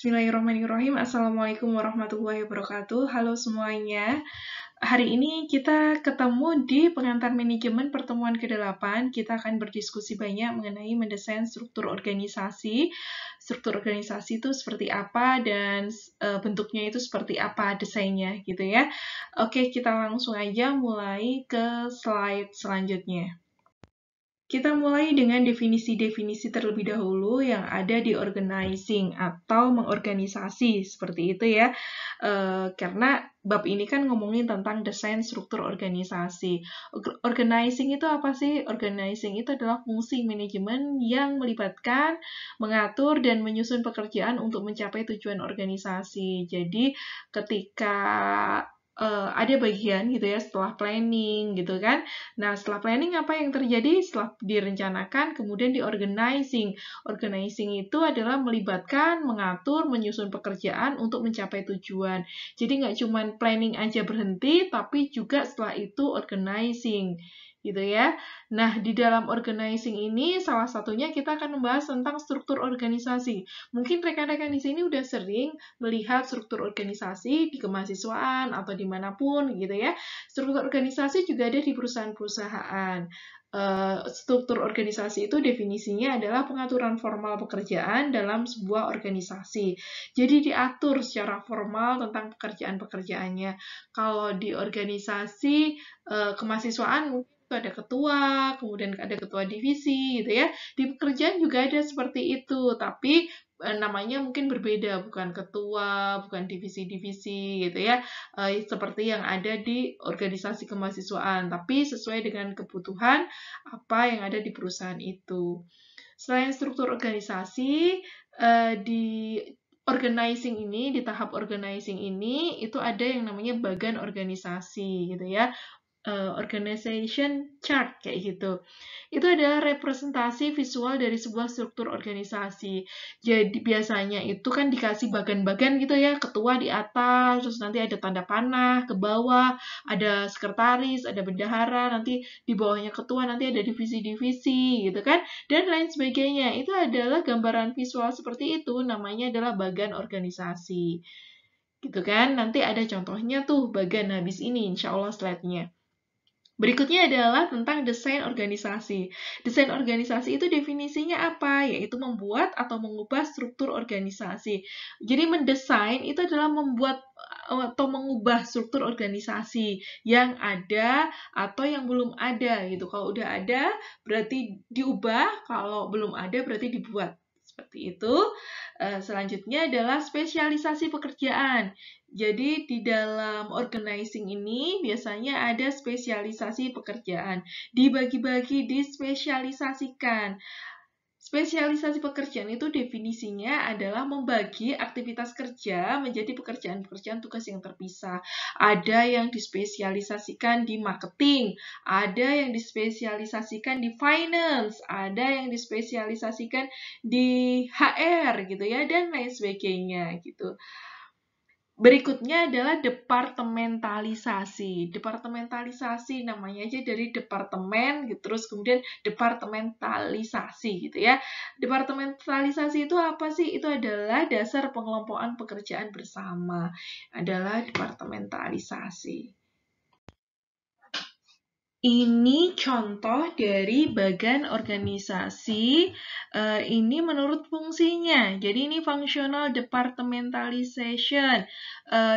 Bismillahirrahmanirrahim. Assalamualaikum warahmatullahi wabarakatuh. Halo semuanya. Hari ini kita ketemu di pengantar manajemen pertemuan ke-8. Kita akan berdiskusi banyak mengenai mendesain struktur organisasi. Struktur organisasi itu seperti apa dan bentuknya itu seperti apa desainnya gitu ya. Oke, kita langsung aja mulai ke slide selanjutnya. Kita mulai dengan definisi-definisi terlebih dahulu yang ada di organizing atau mengorganisasi, seperti itu ya. Karena bab ini kan ngomongin tentang desain struktur organisasi. Organizing itu apa sih? Organizing itu adalah fungsi manajemen yang melibatkan, mengatur, dan menyusun pekerjaan untuk mencapai tujuan organisasi. Jadi ketika ada bagian gitu ya setelah planning gitu kan. Nah, setelah planning apa yang terjadi? Setelah direncanakan, kemudian di-organizing. Organizing itu adalah melibatkan, mengatur, menyusun pekerjaan untuk mencapai tujuan. Jadi nggak cuma planning aja berhenti, tapi juga setelah itu organizing. Gitu ya. Nah, di dalam organizing ini salah satunya kita akan membahas tentang struktur organisasi. Mungkin rekan-rekan di sini udah sering melihat struktur organisasi di kemahasiswaan atau dimanapun gitu ya. Struktur organisasi juga ada di perusahaan-perusahaan. Struktur organisasi itu definisinya adalah pengaturan formal pekerjaan dalam sebuah organisasi. Jadi diatur secara formal tentang pekerjaan-pekerjaannya. Kalau di organisasi kemahasiswaan itu ada ketua, kemudian ada ketua divisi gitu ya. Di pekerjaan juga ada seperti itu, tapi namanya mungkin berbeda, bukan ketua, bukan divisi-divisi gitu ya, seperti yang ada di organisasi kemahasiswaan, tapi sesuai dengan kebutuhan apa yang ada di perusahaan itu. Selain struktur organisasi, di organizing ini, di tahap organizing ini, itu ada yang namanya bagan organisasi gitu ya. Organization chart kayak gitu. Itu adalah representasi visual dari sebuah struktur organisasi. Jadi biasanya itu kan dikasih bagan-bagan gitu ya, ketua di atas, terus nanti ada tanda panah ke bawah, ada sekretaris, ada bendahara, nanti di bawahnya ketua, nanti ada divisi-divisi gitu kan, dan lain sebagainya. Itu adalah gambaran visual seperti itu, namanya adalah bagan organisasi. Gitu kan, nanti ada contohnya tuh bagan habis ini, insya Allah slide-nya. Berikutnya adalah tentang desain organisasi. Desain organisasi itu definisinya apa? Yaitu membuat atau mengubah struktur organisasi. Jadi mendesain itu adalah membuat atau mengubah struktur organisasi yang ada atau yang belum ada gitu. Kalau udah ada berarti diubah, kalau belum ada berarti dibuat. Seperti itu. Selanjutnya adalah spesialisasi pekerjaan. Jadi di dalam organizing ini biasanya ada spesialisasi pekerjaan. Dibagi-bagi, dispesialisasikan. Spesialisasi pekerjaan itu definisinya adalah membagi aktivitas kerja menjadi pekerjaan-pekerjaan tugas yang terpisah. Ada yang dispesialisasikan di marketing, ada yang dispesialisasikan di finance, ada yang dispesialisasikan di HR gitu ya, dan lain sebagainya gitu. Berikutnya adalah departementalisasi. Departementalisasi namanya aja dari departemen, gitu, terus kemudian departementalisasi gitu ya. Departementalisasi itu apa sih? Itu adalah dasar pengelompokan pekerjaan bersama. Adalah departementalisasi. Ini contoh dari bagan organisasi. Ini menurut fungsinya. Jadi ini functional departmentalization.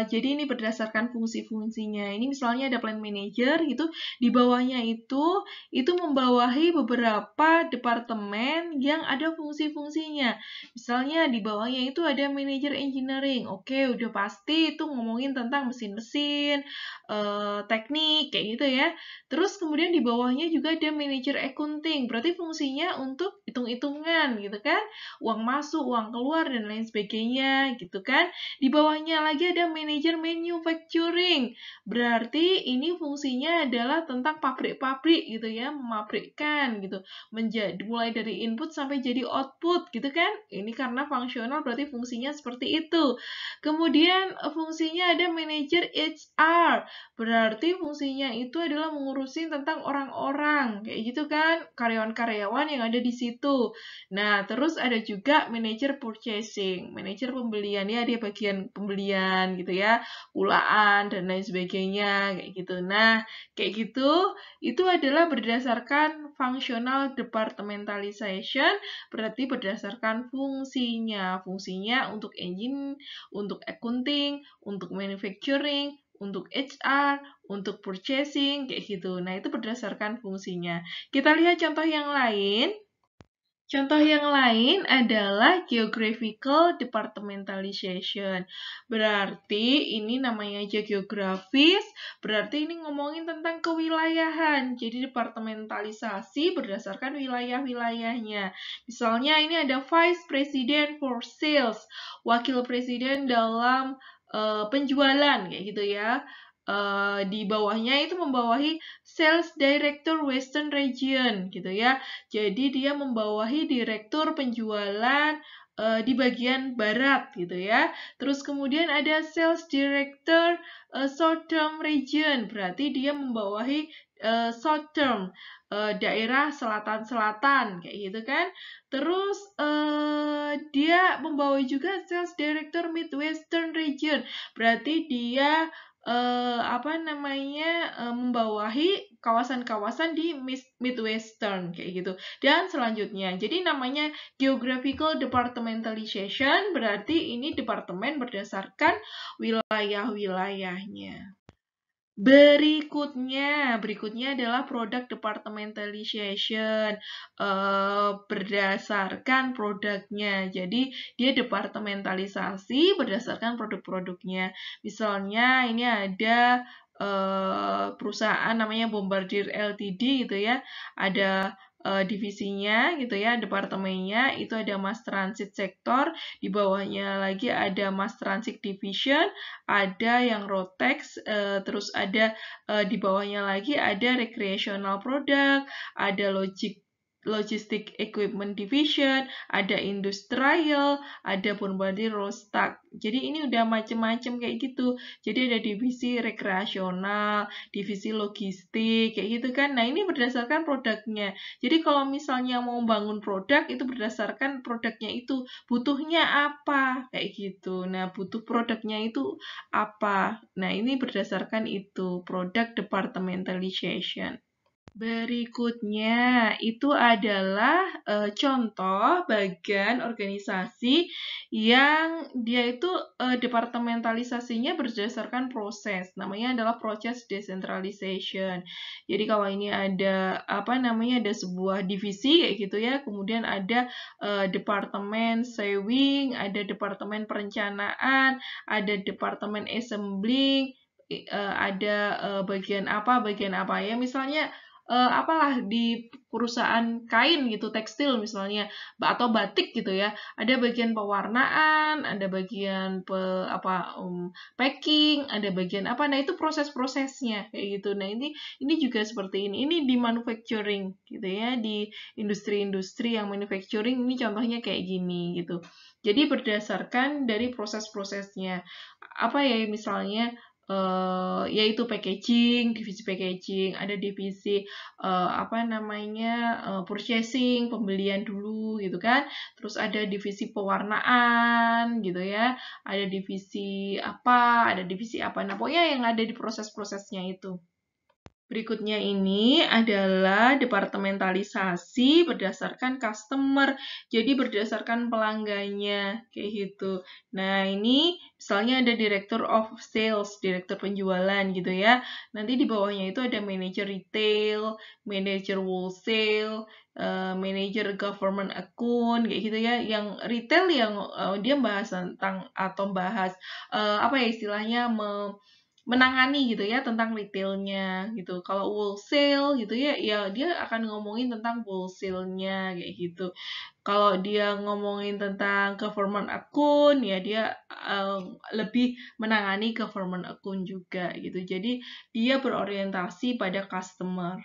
Jadi ini berdasarkan fungsi-fungsinya. Ini misalnya ada plan manager gitu. Di bawahnya itu membawahi beberapa departemen yang ada fungsi-fungsinya. Misalnya di bawahnya itu ada manager engineering. Oke, udah pasti itu ngomongin tentang mesin-mesin, teknik kayak gitu ya. Terus kemudian di bawahnya juga ada manajer accounting, berarti fungsinya untuk hitung-hitungan gitu kan, uang masuk, uang keluar, dan lain sebagainya gitu kan. Di bawahnya lagi ada manajer manufacturing, berarti ini fungsinya adalah tentang pabrik-pabrik gitu ya, memabrikkan gitu, mulai dari input sampai jadi output gitu kan. Ini karena fungsional berarti fungsinya seperti itu. Kemudian fungsinya ada manajer HR, berarti fungsinya itu adalah mengurusin tentang orang-orang, kayak gitu kan, karyawan-karyawan yang ada di situ itu. Nah, terus ada juga manajer purchasing, manajer pembelian ya, dia bagian pembelian gitu ya, kulaan dan lain sebagainya kayak gitu. Nah, kayak gitu itu adalah berdasarkan functional departmentalization, berarti berdasarkan fungsinya. Fungsinya untuk engine, untuk accounting, untuk manufacturing, untuk HR, untuk purchasing, kayak gitu. Nah, itu berdasarkan fungsinya. Kita lihat contoh yang lain. Contoh yang lain adalah geographical departmentalization. Berarti ini namanya aja geografis, berarti ini ngomongin tentang kewilayahan. Jadi departementalisasi berdasarkan wilayah-wilayahnya. Misalnya ini ada Vice President for Sales, wakil presiden dalam penjualan kayak gitu ya. Di bawahnya itu membawahi Sales Director Western Region gitu ya. Jadi dia membawahi direktur penjualan di bagian barat gitu ya. Terus kemudian ada Sales Director Southern Region, berarti dia membawahi Southern daerah selatan-selatan kayak gitu kan. Terus dia membawahi juga Sales Director Midwestern Region, berarti dia membawahi kawasan-kawasan di Midwestern kayak gitu. Dan selanjutnya, jadi namanya geographical departmentalization, berarti ini departemen berdasarkan wilayah-wilayahnya. Berikutnya adalah product departmentalization, berdasarkan produknya. Jadi dia departementalisasi berdasarkan produk-produknya. Misalnya ini ada perusahaan namanya Bombardier Ltd gitu ya, ada divisinya gitu ya, departemennya itu ada Mass Transit Sector, di bawahnya lagi ada Mass Transit Division, ada yang Rotex, terus ada di bawahnya lagi ada Recreational Product, ada Logistic Equipment Division, ada Industrial, ada Bombardier Rostock. Jadi ini udah macem-macem kayak gitu. Jadi ada divisi rekreasional, divisi logistik, kayak gitu kan. Nah, ini berdasarkan produknya. Jadi kalau misalnya mau bangun produk, itu berdasarkan produknya itu. Butuhnya apa? Kayak gitu. Nah, butuh produknya itu apa? Nah, ini berdasarkan itu, product departmentalization. Berikutnya itu adalah contoh bagian organisasi yang dia itu departementalisasinya berdasarkan proses. Namanya adalah proses decentralization. Jadi kalau ini ada ada sebuah divisi kayak gitu ya, kemudian ada departemen saving, ada departemen perencanaan, ada departemen assembling, ada bagian apa ya, misalnya apalah di perusahaan kain gitu, tekstil misalnya, atau batik gitu ya, ada bagian pewarnaan, ada bagian packing, ada bagian apa, nah itu proses-prosesnya kayak gitu. Nah ini juga seperti ini di manufacturing gitu ya, di industri-industri yang manufacturing ini contohnya kayak gini gitu. Jadi berdasarkan dari proses-prosesnya, apa ya misalnya yaitu packaging, divisi packaging, ada divisi purchasing, pembelian dulu gitu kan. Terus ada divisi pewarnaan gitu ya. Ada divisi apa, Nah, pokoknya yang ada di proses-prosesnya itu. Berikutnya ini adalah departementalisasi berdasarkan customer, jadi berdasarkan pelanggannya, kayak gitu. Nah, ini misalnya ada Director of Sales, Direktur penjualan gitu ya. Nanti di bawahnya itu ada Manager Retail, Manager Wholesale, Manager Government Account, kayak gitu ya. Yang retail yang dia bahas tentang atau bahas istilahnya menangani gitu ya tentang retailnya gitu. Kalau wholesale gitu ya, ya dia akan ngomongin tentang wholesale-nya kayak gitu. Kalau dia ngomongin tentang government account, ya dia lebih menangani government account juga gitu. Jadi dia berorientasi pada customer.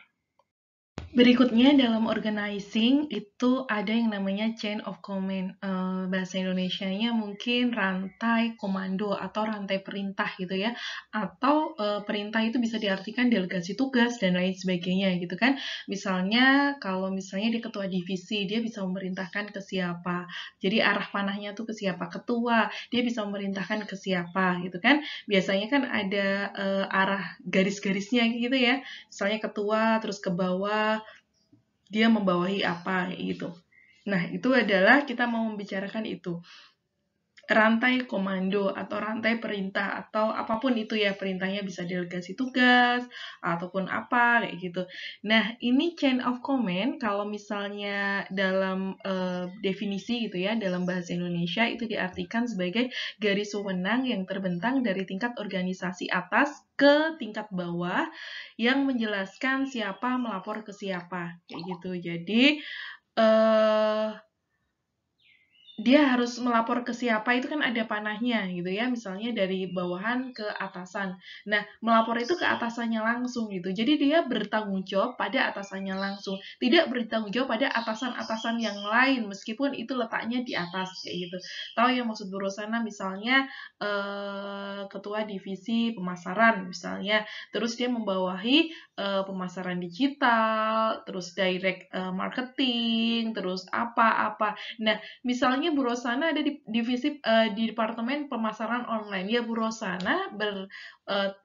Berikutnya dalam organizing itu ada yang namanya chain of command. Bahasa Indonesianya mungkin rantai komando atau rantai perintah gitu ya. Atau perintah itu bisa diartikan delegasi tugas dan lain sebagainya gitu kan. Misalnya kalau misalnya dia ketua divisi, dia bisa memerintahkan ke siapa. Jadi arah panahnya tuh ke siapa? Ketua, dia bisa memerintahkan ke siapa gitu kan. Biasanya kan ada arah garis-garisnya gitu ya. Misalnya ketua terus ke bawah dia membawahi apa gitu. Nah, itu adalah kita mau membicarakan itu. Rantai komando atau rantai perintah atau apapun itu ya, perintahnya bisa delegasi tugas ataupun apa kayak gitu. Nah, ini chain of command kalau misalnya dalam definisi gitu ya, dalam bahasa Indonesia itu diartikan sebagai garis wewenang yang terbentang dari tingkat organisasi atas ke tingkat bawah yang menjelaskan siapa melapor ke siapa kayak gitu. Jadi dia harus melapor ke siapa itu kan ada panahnya gitu ya, misalnya dari bawahan ke atasan. Nah, melapor itu ke atasannya langsung gitu. Jadi dia bertanggung jawab pada atasannya langsung, tidak bertanggung jawab pada atasan-atasan yang lain meskipun itu letaknya di atas kayak gitu. Tahu yang maksud Bu Rosana misalnya ketua divisi pemasaran misalnya, terus dia membawahi pemasaran digital, terus direct marketing, terus apa-apa. Nah, misalnya Bu Rosana ada di divisi di departemen pemasaran online, ya Bu Rosana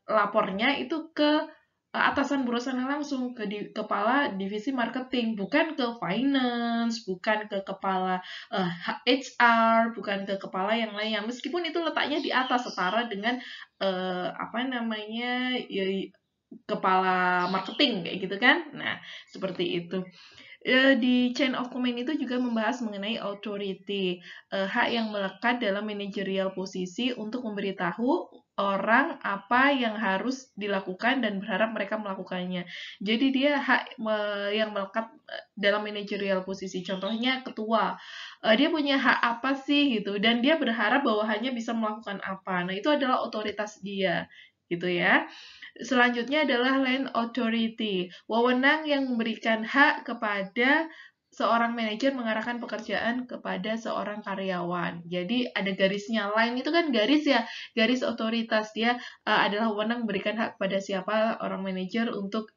lapornya itu ke atasan Bu Rosana langsung ke kepala divisi marketing, bukan ke finance, bukan ke kepala HR, bukan ke kepala yang lainnya. Meskipun itu letaknya di atas setara dengan apa namanya ya, kepala marketing kayak gitu kan. Nah, seperti itu. Di chain of command itu juga membahas mengenai authority, hak yang melekat dalam managerial posisi untuk memberitahu orang apa yang harus dilakukan dan berharap mereka melakukannya. Jadi dia hak yang melekat dalam managerial posisi. Contohnya ketua, dia punya hak apa sih gitu, dan dia berharap bawahannya bisa melakukan apa. Nah itu adalah otoritas dia, gitu ya. Selanjutnya adalah land authority, wewenang yang memberikan hak kepada seorang manajer mengarahkan pekerjaan kepada seorang karyawan. Jadi ada garisnya. Line itu kan garis ya, garis otoritas. Dia adalah wewenang memberikan hak kepada siapa orang manajer untuk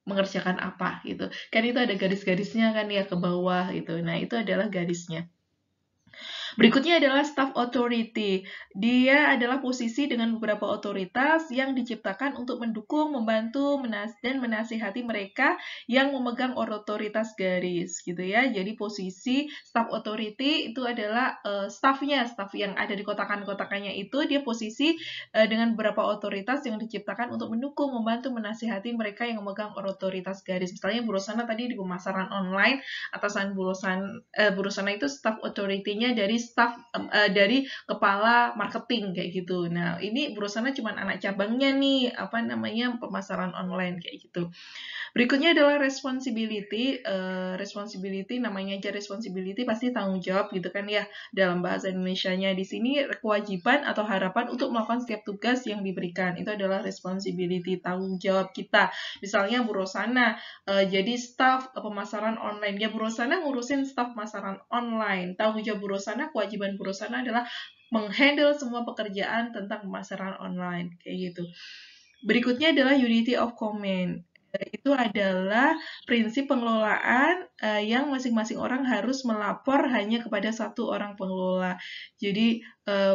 mengerjakan apa gitu. Kan itu ada garis-garisnya kan ya ke bawah gitu. Nah, itu adalah garisnya. Berikutnya adalah staff authority. Dia adalah posisi dengan beberapa otoritas yang diciptakan untuk mendukung, membantu, dan menasihati mereka yang memegang otoritas garis, gitu ya. Jadi posisi staff authority itu adalah staffnya, staff yang ada di kotakan-kotakannya itu, dia posisi dengan beberapa otoritas yang diciptakan untuk mendukung, membantu, menasihati mereka yang memegang otoritas garis. Misalnya Bu Rosana tadi di pemasaran online, atasan Bu Rosana itu staff authority-nya dari staff dari kepala marketing kayak gitu. Nah, ini Bu Rosana cuma anak cabangnya nih, apa namanya, pemasaran online kayak gitu. Berikutnya adalah responsibility. Responsibility namanya aja responsibility pasti tanggung jawab gitu kan ya dalam bahasa Indonesianya. Di sini kewajiban atau harapan untuk melakukan setiap tugas yang diberikan. Itu adalah responsibility, tanggung jawab kita. Misalnya Bu Rosana jadi staff pemasaran online. Ya Bu Rosana ngurusin staff pemasaran online. Tanggung jawab Bu Rosana, kewajiban Bu Rosana adalah menghandle semua pekerjaan tentang pemasaran online kayak gitu. Berikutnya adalah unity of command. Itu adalah prinsip pengelolaan yang masing-masing orang harus melapor hanya kepada satu orang pengelola. Jadi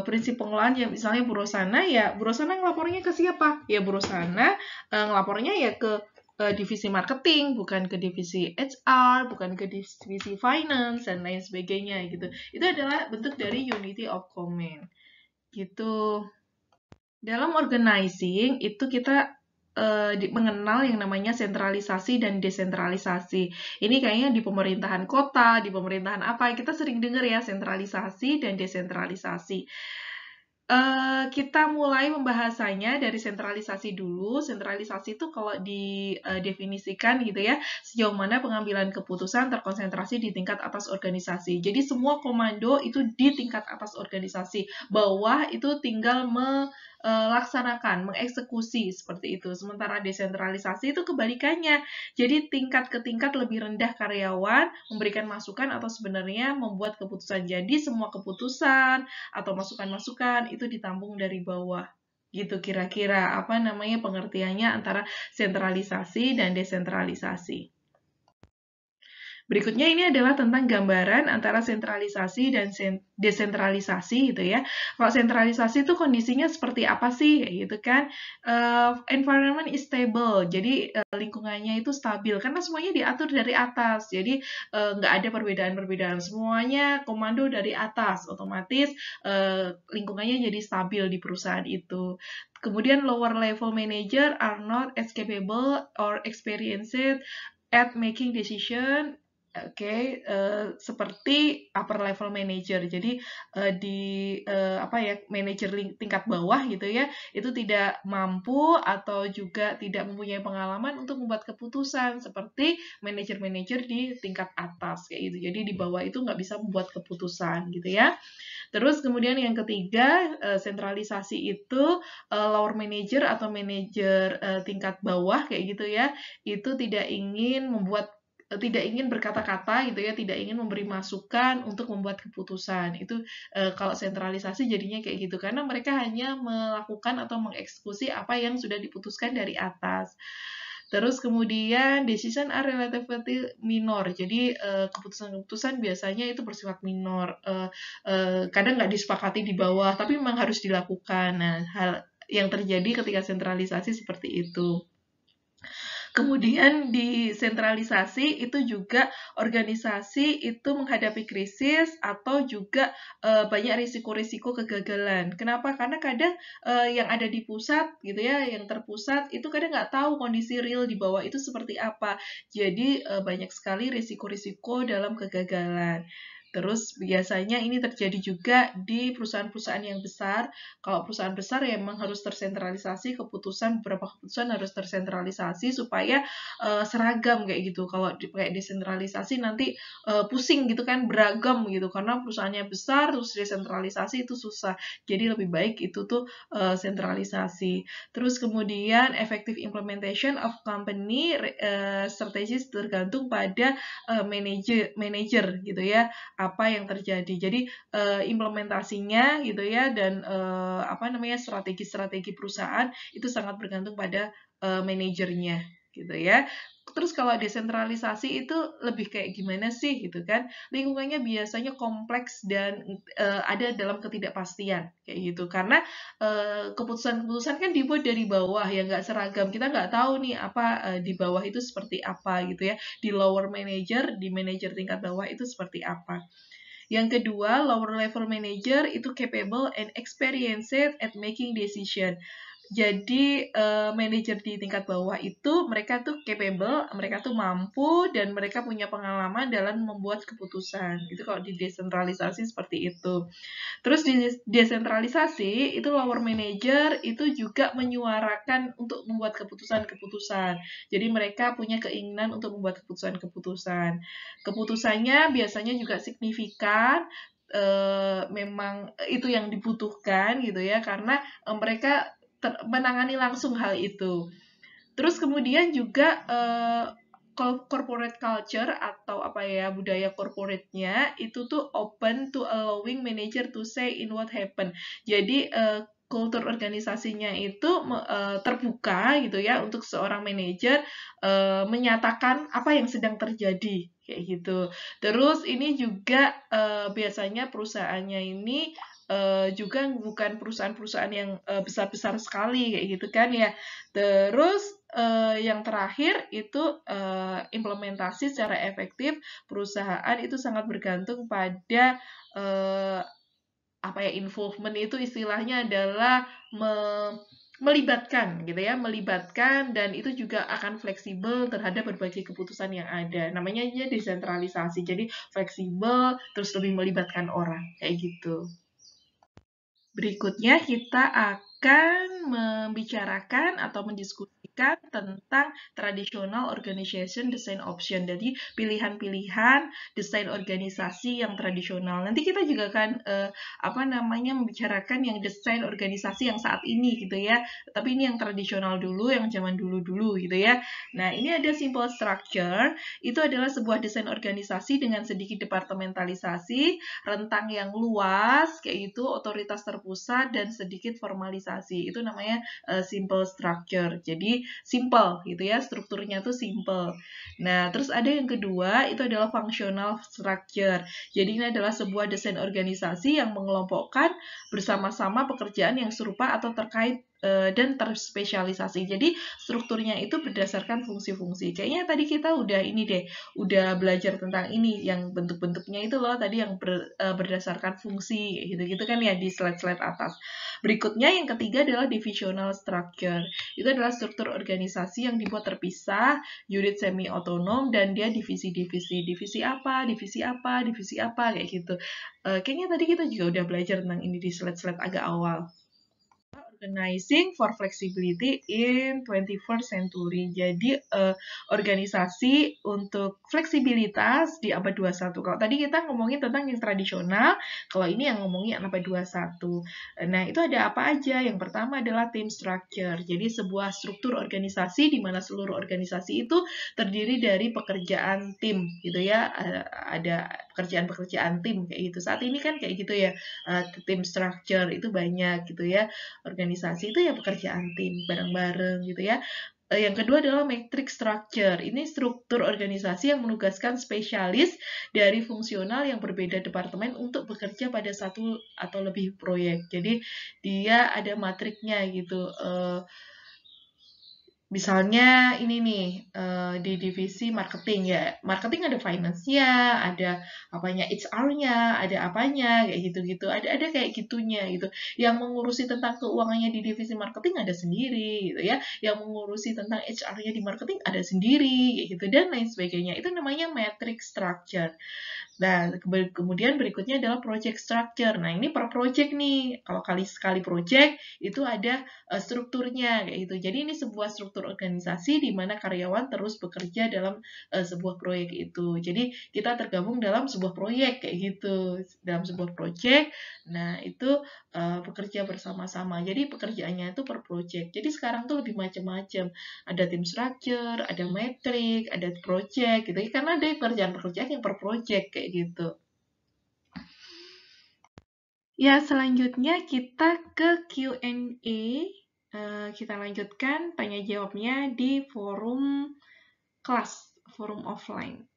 prinsip pengelolaan yang misalnya Bu Rosana, ya Bu Rosana ngelapornya ke siapa? Ya Bu Rosana ngelapornya ya ke divisi marketing, bukan ke divisi HR, bukan ke divisi finance, dan lain sebagainya gitu. Itu adalah bentuk dari unity of command. Gitu. Dalam organizing itu kita mengenal yang namanya sentralisasi dan desentralisasi. Ini kayaknya di pemerintahan kota, di pemerintahan apa, kita sering dengar ya sentralisasi dan desentralisasi. Kita mulai membahasanya dari sentralisasi dulu. Sentralisasi itu kalau didefinisikan gitu ya, sejauh mana pengambilan keputusan terkonsentrasi di tingkat atas organisasi. Jadi semua komando itu di tingkat atas organisasi. Bawah itu tinggal laksanakan, mengeksekusi seperti itu. Sementara desentralisasi itu kebalikannya. Jadi tingkat ke tingkat lebih rendah karyawan memberikan masukan atau sebenarnya membuat keputusan. Jadi semua keputusan atau masukan-masukan itu ditampung dari bawah. Gitu kira-kira apa namanya pengertiannya antara sentralisasi dan desentralisasi. Berikutnya ini adalah tentang gambaran antara sentralisasi dan desentralisasi gitu ya. Kalau sentralisasi itu kondisinya seperti apa sih kayak gitu kan? Environment is stable, jadi lingkungannya itu stabil karena semuanya diatur dari atas. Jadi nggak ada perbedaan-perbedaan, semuanya komando dari atas, otomatis lingkungannya jadi stabil di perusahaan itu. Kemudian lower level manager are not as capable or experienced at making decision. Oke, seperti upper level manager. Jadi di apa ya manajer tingkat bawah gitu ya, itu tidak mampu atau juga tidak mempunyai pengalaman untuk membuat keputusan seperti manajer-manajer di tingkat atas kayak gitu. Jadi di bawah itu nggak bisa membuat keputusan gitu ya. Terus kemudian yang ketiga, sentralisasi itu lower manager atau manajer tingkat bawah kayak gitu ya, itu tidak ingin berkata-kata gitu ya, tidak ingin memberi masukan untuk membuat keputusan. Itu kalau sentralisasi jadinya kayak gitu karena mereka hanya melakukan atau mengeksekusi apa yang sudah diputuskan dari atas. Terus kemudian decision are relatively minor. Jadi keputusan-keputusan biasanya itu bersifat minor. Kadang nggak disepakati di bawah, tapi memang harus dilakukan. Nah, hal yang terjadi ketika sentralisasi seperti itu. Kemudian di sentralisasi itu juga organisasi itu menghadapi krisis atau juga banyak risiko-risiko kegagalan. Kenapa? Karena kadang yang ada di pusat gitu ya, yang terpusat itu kadang nggak tahu kondisi real di bawah itu seperti apa. Jadi banyak sekali risiko-risiko dalam kegagalan. Terus biasanya ini terjadi juga di perusahaan-perusahaan yang besar. Kalau perusahaan besar ya memang harus tersentralisasi beberapa keputusan harus tersentralisasi supaya seragam kayak gitu. Kalau kayak desentralisasi nanti pusing gitu kan, beragam gitu karena perusahaannya besar terus desentralisasi itu susah. Jadi lebih baik itu tuh sentralisasi. Terus kemudian effective implementation of company strategis tergantung pada manager gitu ya, apa yang terjadi. Jadi implementasinya gitu ya dan apa namanya strategi-strategi perusahaan itu sangat bergantung pada manajernya gitu ya. Terus kalau desentralisasi itu lebih kayak gimana sih gitu kan? Lingkungannya biasanya kompleks dan ada dalam ketidakpastian kayak gitu. Karena keputusan-keputusan kan dibuat dari bawah ya nggak seragam. Kita nggak tahu nih apa di bawah itu seperti apa gitu ya. Di lower manager, di manager tingkat bawah itu seperti apa. Yang kedua, lower level manager itu capable and experienced at making decision. Jadi manajer di tingkat bawah itu mereka tuh capable, mereka tuh mampu dan mereka punya pengalaman dalam membuat keputusan. Itu kalau di desentralisasi seperti itu. Terus di desentralisasi itu lower manager itu juga menyuarakan untuk membuat keputusan-keputusan. Jadi mereka punya keinginan untuk membuat keputusan-keputusan. Keputusannya biasanya juga signifikan, memang itu yang dibutuhkan gitu ya karena mereka menangani langsung hal itu. Terus kemudian juga corporate culture atau apa ya budaya corporate-nya itu tuh open to allowing manager to say in what happened. Jadi kultur organisasinya itu terbuka gitu ya untuk seorang manajer menyatakan apa yang sedang terjadi kayak gitu. Terus ini juga biasanya perusahaannya ini juga bukan perusahaan-perusahaan yang besar-besar sekali kayak gitu kan ya. Terus yang terakhir itu implementasi secara efektif perusahaan itu sangat bergantung pada apa ya involvement itu istilahnya adalah melibatkan gitu ya, melibatkan dan itu juga akan fleksibel terhadap berbagai keputusan yang ada. Namanya aja desentralisasi. Jadi fleksibel terus lebih melibatkan orang kayak gitu. Berikutnya kita akan membicarakan atau mendiskusikan tentang traditional organization design option. Jadi pilihan-pilihan desain organisasi yang tradisional. Nanti kita juga akan membicarakan yang desain organisasi yang saat ini gitu ya. Tapi ini yang tradisional dulu, yang zaman dulu-dulu gitu ya. Nah, ini ada simple structure. Itu adalah sebuah desain organisasi dengan sedikit departementalisasi, rentang yang luas kayak gitu, otoritas terpusat dan sedikit formalisasi. Itu namanya simple structure. Jadi simple gitu ya, strukturnya tuh simple. Nah, terus ada yang kedua, itu adalah functional structure. Jadi ini adalah sebuah desain organisasi yang mengelompokkan bersama-sama pekerjaan yang serupa atau terkait dan terspesialisasi. Jadi strukturnya itu berdasarkan fungsi-fungsi. Kayaknya tadi kita udah ini deh, udah belajar tentang ini yang bentuk-bentuknya itu loh tadi yang berdasarkan fungsi gitu-gitu kan ya di slide-slide atas. Berikutnya yang ketiga adalah divisional structure. Itu adalah struktur organisasi yang dibuat terpisah, unit semi otonom dan dia divisi-divisi. Divisi apa, divisi apa, divisi apa kayak gitu. Kayaknya tadi kita juga udah belajar tentang ini di slide-slide agak awal. Organizing for Flexibility in 21st Century. Jadi organisasi untuk fleksibilitas di abad 21. Kalau tadi kita ngomongin tentang yang tradisional, kalau ini yang ngomongin abad 21. Nah, itu ada apa aja? Yang pertama adalah team structure. Jadi sebuah struktur organisasi di mana seluruh organisasi itu terdiri dari pekerjaan tim gitu ya. Ada pekerjaan-pekerjaan tim kayak gitu. Saat ini kan kayak gitu ya. Team structure itu banyak gitu ya. Organisasi itu ya pekerjaan tim bareng-bareng gitu ya. Yang kedua adalah matrix structure. Ini struktur organisasi yang menugaskan spesialis dari fungsional yang berbeda departemen untuk bekerja pada satu atau lebih proyek. Jadi dia ada matriknya gitu. Misalnya ini nih di divisi marketing ya, marketing ada finance-nya, ada apanya HR-nya, ada apanya kayak gitu-gitu, ada kayak gitunya gitu. Yang mengurusi tentang keuangannya di divisi marketing ada sendiri gitu ya, yang mengurusi tentang HR-nya di marketing ada sendiri kayak gitu dan lain sebagainya. Itu namanya matrix structure. Nah, kemudian berikutnya adalah project structure. Nah, ini per project nih. Kalau sekali project itu ada strukturnya kayak gitu. Jadi ini sebuah struktur organisasi di mana karyawan terus bekerja dalam sebuah proyek itu. Jadi kita tergabung dalam sebuah proyek kayak gitu. Dalam sebuah proyek, nah itu bekerja bersama-sama. Jadi pekerjaannya itu per project. Jadi sekarang tuh lebih macam-macam. Ada tim structure, ada metric, ada project gitu. Karena ada pekerjaan-pekerjaan yang per project kayak gitu. Ya, selanjutnya kita ke Q&A. Kita lanjutkan tanya jawabnya di forum kelas, forum offline.